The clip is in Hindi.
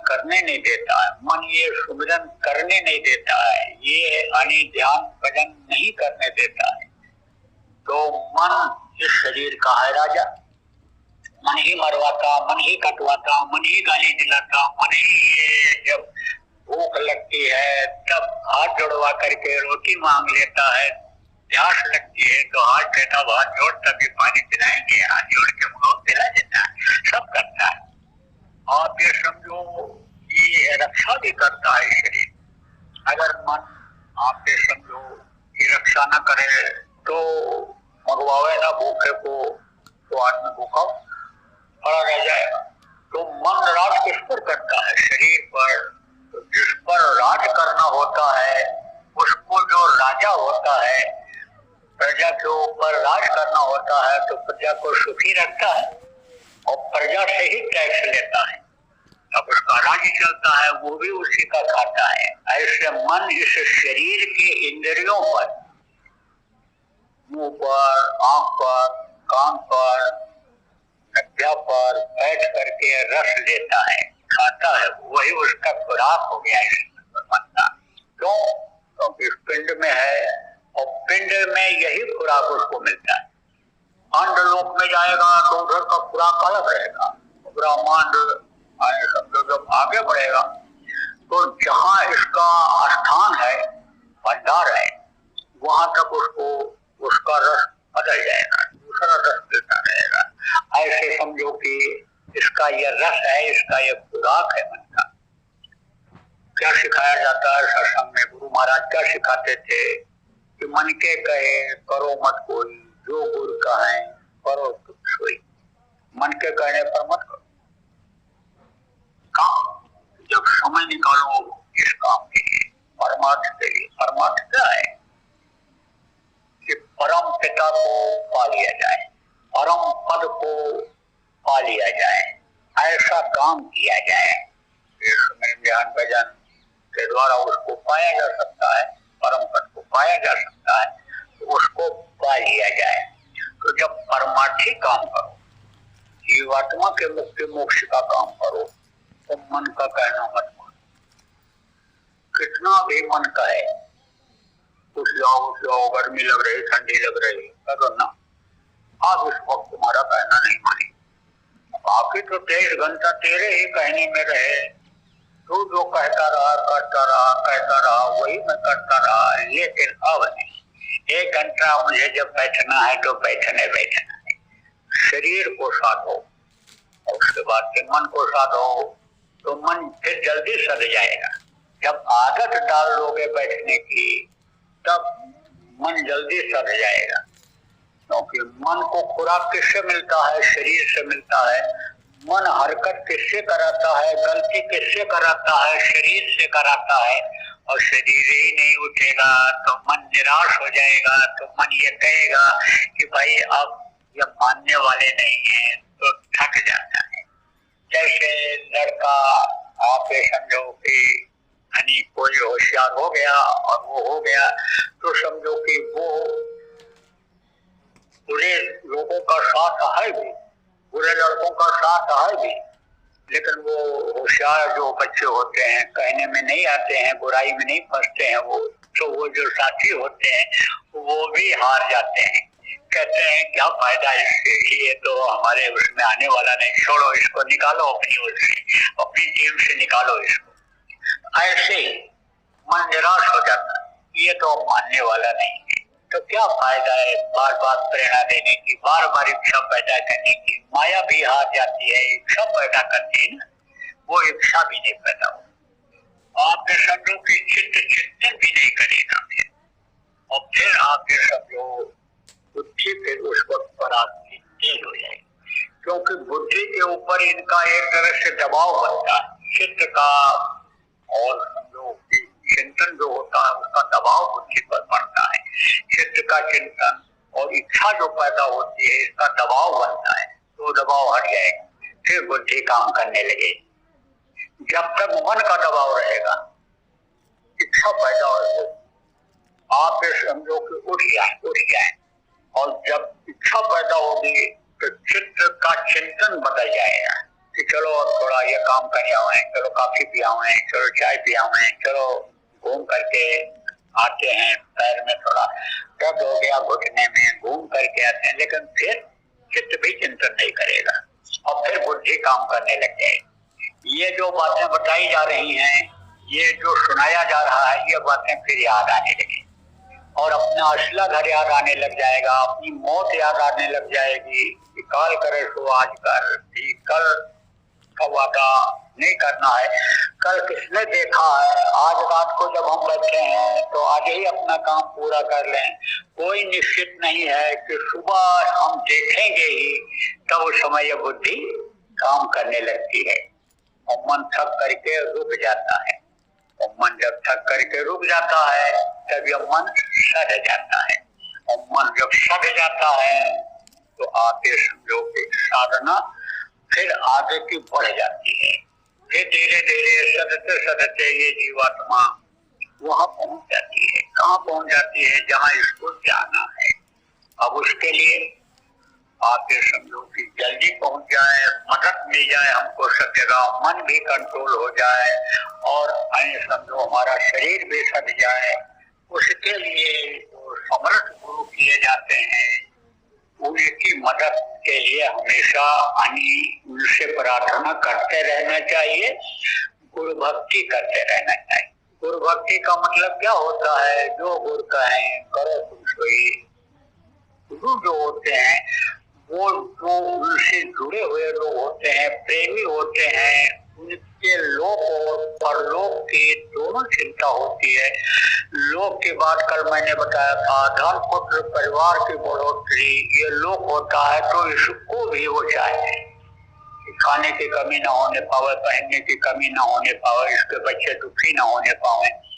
करने नहीं देता है, मन ये सुमिरन करने नहीं देता है, ये अनि ध्यान भजन नहीं करने देता है, तो मन इस शरीर का है राजा। मन ही मरवाता, मन ही कटवाता, मन ही गाली दिलाता, मन ही जब भूख लगती है तब हाथ जोड़वा करके रोटी मांग लेता है, प्यास लगती है तो हाथ देता, हाथ जोड़ तभी पानी पिलाएंगे, हाथ जोड़ के मुंह पिला देता है, सब करता है। आप ये समझो ये रक्षा भी करता है शरीर। अगर मन आप ये समझो कि रक्षा न करे तो मंगवावे ना भूखे को, तो आदमी भूखा पड़ा रह जाएगा। तो मन राज किस पर करता है? शरीर पर। तो जिस पर राज करना होता है उसको जो राजा होता है, प्रजा के ऊपर राज करना होता है, तो प्रजा को सुखी रखता है और प्रजा से ही टैक्स लेता है, अब उसका राज्य चलता है, वो भी उसी का खाता है। ऐसे मन इस शरीर के इंद्रियों पर, मुंह पर, आंख पर, कान पर, नब्जा पर बैठ करके रस लेता है, खाता है, वही उसका खुराक हो गया इस मन का। क्यों? क्योंकि इस पिंड में है और पिंड में यही खुराक उसको मिलता है। अंड लोक में जाएगा तो उधर का खुराक अलग रहेगा, ब्रह्मांड समझो जब आगे बढ़ेगा तो जहाँ इसका स्थान है, भंडार है, वहां तक उसको उसका रस बदल जाएगा, दूसरा रस देता रहेगा। ऐसे समझो कि इसका यह रस है, इसका यह खुराक है मन का। क्या सिखाया जाता है सत्संग में? गुरु महाराज क्या सिखाते थे कि मन के कहे करो मत कोई, जो गुरु कहे करो तुम सोई। मन के कहने पर मत करो काम, जब समय निकालो इस काम के लिए, परमार्थ के लिए। परमार्थ क्या है? कि परम पिता को पा लिया जाए, परम पद को पा लिया जाए, ऐसा काम किया जाए। ध्यान भजन के द्वारा उसको पाया जा सकता है, परम पद को पाया जा सकता है, तो उसको पा लिया जाए। तो जब परमार्थी काम करो, जीवात्मा के मुक्ति मोक्ष का काम करो, तो मन का कहना मत करो। कितना भी मन का है, कुछ जाओ, गर्मी लग रही, ठंडी लग रही, करो ना, आप इस वक्त तुम्हारा कहना नहीं माने। बाकी तो 23 घंटा तेरे ही कहने में रहे, तू जो कहता रहा करता रहा, कहता रहा, वही मैं करता रहा। लेकिन अब नहीं, 1 घंटा मुझे जब बैठना है तो बैठना है। शरीर को साधो और उसके बाद फिर मन को साधो, तो मन फिर जल्दी सध जाएगा। जब आदत डाल लोगे बैठने की तब मन जल्दी सध जाएगा, क्योंकि मन को खुराक किससे मिलता है? शरीर से मिलता है। मन हरकत किससे कराता है? गलती किससे कराता है? शरीर से कराता है। और शरीर ही नहीं उठेगा तो मन निराश हो जाएगा, तो मन ये कहेगा कि भाई अब ये मानने वाले नहीं है, तो थक जाता है। जैसे लड़का आप ये समझो कि यानी कोई होशियार हो गया और वो हो गया, तो समझो कि वो बुरे लोगों का साथ है भी, बुरे लड़कों का साथ है भी, लेकिन वो होशियार जो बच्चे होते हैं, कहने में नहीं आते हैं, बुराई में नहीं फंसते हैं, वो तो वो जो साथी होते हैं वो भी हार जाते हैं। कहते हैं क्या फायदा इससे, ये तो हमारे उसमें आने वाला नहीं, छोड़ो इसको, निकालो अपनी ओर से, अपनी टीम से निकालो इसको। ऐसे मन निराश हो जाता है, ये तो मानने वाला नहीं है, तो क्या फायदा है बार बार प्रेरणा देने की, बार बार इच्छा पैदा करने की। माया भी हार जाती है, इच्छा पैदा करती है ना, वो इच्छा भी नहीं पैदा हो। आप ये समझो कि चिंतन भी नहीं करेगा फिर, और फिर आप ये समझो बुद्धि फिर उस वक्त पर आपकी तेज हो जाएगी, क्योंकि बुद्धि के ऊपर इनका एक तरह से दबाव बनता है, चित्त का और समझो कि चिंतन जो होता है उसका दबाव बुद्धि पर पड़ता है। चित्त का चिंतन और इच्छा जो पैदा होती है इसका दबाव बनता है, तो दबाव हट जाएगा, फिर बुद्धि काम करने लगेगी। जब तक मन का दबाव रहेगा, इच्छा पैदा हो, आप ये समझो कि उठ जाए, और जब इच्छा पैदा होगी तो चित्त का चिंतन बदल जाएगा कि चलो अब थोड़ा ये काम कर जाए, चलो कॉफी पियावें, चलो चाय पियावें, चलो घूम करके आते हैं, पैर में थोड़ा दर्द हो गया घुटने में, घूम करके आते हैं, लेकिन फिर चित्त भी चिंतन नहीं करेगा और फिर बुद्धि काम करने लग जाएगी। ये जो बातें बताई जा रही हैं, ये जो सुनाया जा रहा है, ये बातें फिर याद आने लगी और अपना असला घर याद आने लग जाएगा, अपनी मौत याद आने लग जाएगी कि काल करे सो आज कर, कल का वादा नहीं करना है, कल किसने देखा है, आज रात को जब हम बैठे हैं तो आज ही अपना काम पूरा कर लें। कोई निश्चित नहीं है कि सुबह हम देखेंगे ही, तब उस समय यह बुद्धि काम करने लगती है और मन थक करके रुक जाता है। और मन जब थक करके रुक जाता है तब यह मन सड़ जाता है और मन जब सड़ जाता है तो आगे समझो कि साधना फिर आगे की बढ़ जाती है। फिर धीरे धीरे सदते सदते ये जीवात्मा वहां पहुंच जाती है। कहाँ पहुंच जाती है? जहाँ इसको जाना है। अब उसके लिए आगे समझो कि जल्दी पहुंच जाए, मदद मिल जाए हमको सब जगह, मन भी कंट्रोल हो जाए और समझो हमारा शरीर भी सद जाए। उसके लिए जो समर्थ गुरु किए जाते हैं, उनकी मदद के लिए हमेशा उनसे प्रार्थना करते रहना चाहिए, गुरु भक्ति करते रहना चाहिए। गुरु भक्ति का मतलब क्या होता है? जो गुरु कहें करो तुम सोई। गुरु जो होते हैं वो जो उनसे जुड़े हुए लोग होते हैं, प्रेमी होते हैं, उनके लोक और परलोक की दोनों चिंता होती है। लोक की बात कल मैंने बताया था, धन पुत्र परिवार की बढ़ोतरी, ये लोक होता है तो इसको भी वो चाहे, खाने की कमी ना होने पावे, पहनने की कमी ना होने पावे, इसके बच्चे दुखी ना होने पावे।